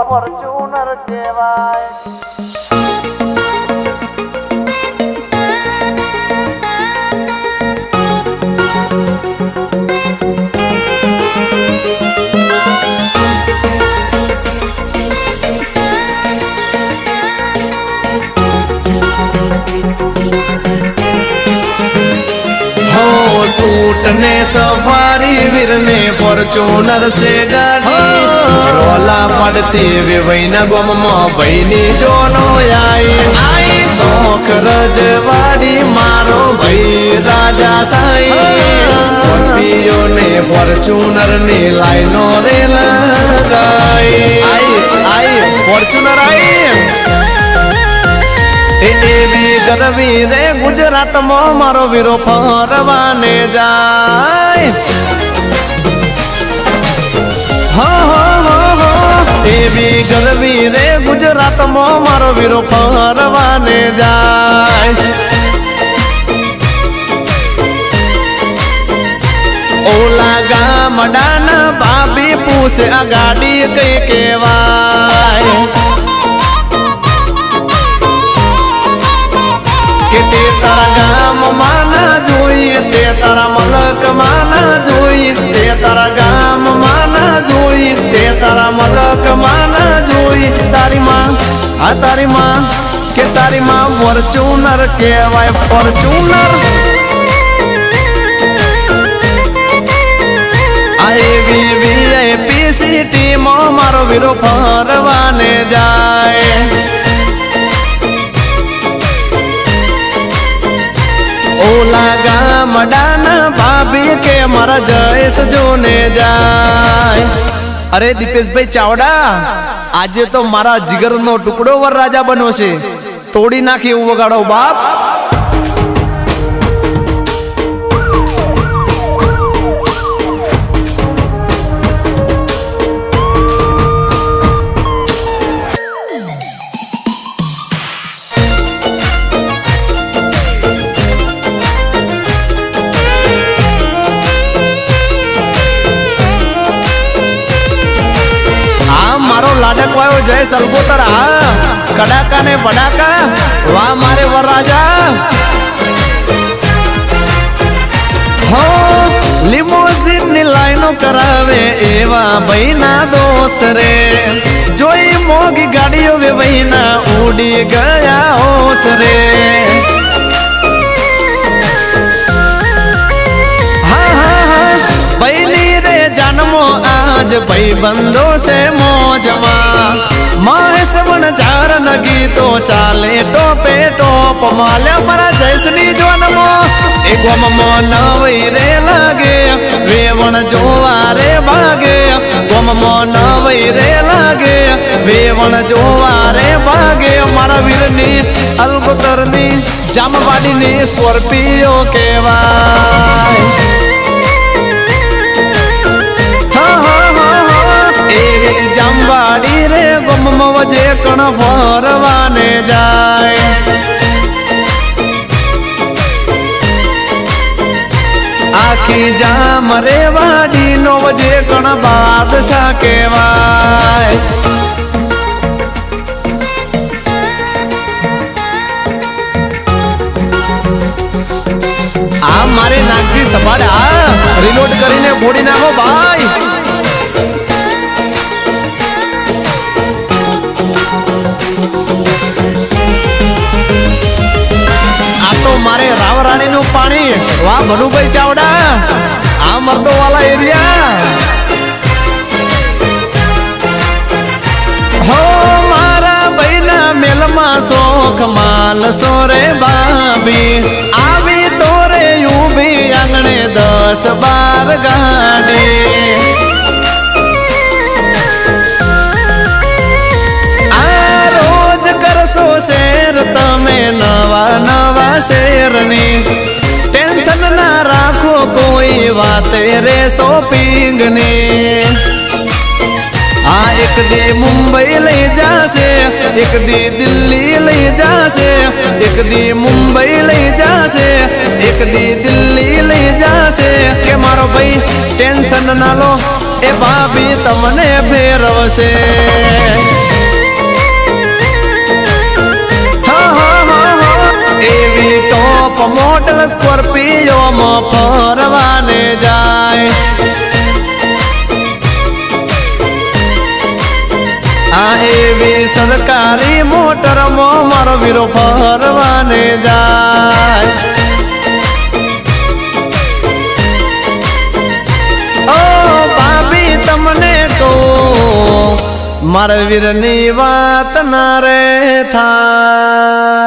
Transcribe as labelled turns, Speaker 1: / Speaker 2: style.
Speaker 1: Fortuner કહેવાય
Speaker 2: suit ने safari वीर ने फॉर्च्यूनर से गाड़ी रोला पड़ती वे वैना गोम बहनी जोनो आई शौक रजवाड़ी मारो भाई राजा साई स्कॉर्पियो ने फॉर्च्यूनर ने लाइनो रे लगाई आई फॉर्च्यूनर आई एवी गरवी रे गुजरात में मारो वीरो फरवाने जाए एवी गरवी रे गुजरात में मारो वीरो फरवाने जाए ओला गाम डाना बाबी पूछे आ गाड़ी कई केवाय ते तारा गाम माना जोई ते तारा मलक माना जोई ते तारा गाम माना जोई ते तारा मलक माना जोई तारी माँ के तारी माँ फॉर्च्यूनर केवाय फॉर्च्यूनर VIP सिटी में मारो वीरो फरवाने जाए ओला गाम डाना भाभी के मारा जयस जोने जाए अरे दीपेश भाई चावड़ा आज तो मारा जिगर नो टुकड़ो वर राजा बनो छे तोड़ी नाखी एवं वगाड़ो बाप लाडक वायो जय सल्फोतर कडाका ने बडाका वाह मारे वरराजा हो लिमोजिन नी लाइनो करावे एवा बहिना दोस्त रे जोई मोगी गाड़ियों वे बहिना उड़ी गया होश रे बहनी रे जन्मो आज भाई बंदो से मौजमा मास बन चार नगी तो चाले टोपे टोप माले मरा जैसनी जन्मो एगो ममो नवई रे लागे वेवण जोवा रे भागे गोममो नवई रे लागे वेवण जोवा रे भागे मारा वीरनी अलगोतरनी जामवाड़ी नी स्कॉर्पियो केवाय जमवाड़ी रे गुम वजे कण फरवाने जाए आखी जाम रे वाड़ी नो वजे कण बादशाह केवाय आ मारे नागजी सपाड़ा रिलोड करीने फोड़ी नाखो भाई मारे रावराणी नु पानी वाह भनुभाई चावड़ा आ मर्दो वाला एरिया हो मारा बहिना मेलमा शोख माल सोरे बाबी आवी तोरे यूं भी आंगणे 10-12 गाड़ी आ रोज ફેરની ટેન્શન ના રાખો કોઈ વાતે રે શોપિંગની આ એક દી મુંબઈ લઈ જાશે એક દી દિલ્હી લઈ જાશે એક દી મુંબઈ લઈ જાશે એક દી દિલ્હી લઈ જાશે કે મારો ભાઈ ટેન્શન ના લો એ ભાભી તમને ફેરવશે એવી ટોપ મોડલ સ્કોર્પિયો માં ફરવાને જાય આ એવી સરકારી મોટરમાં મારો વીરો ફરવાને જાય ઓ ભાભી તમને કહું મારા વીરની વાત ના રે થાય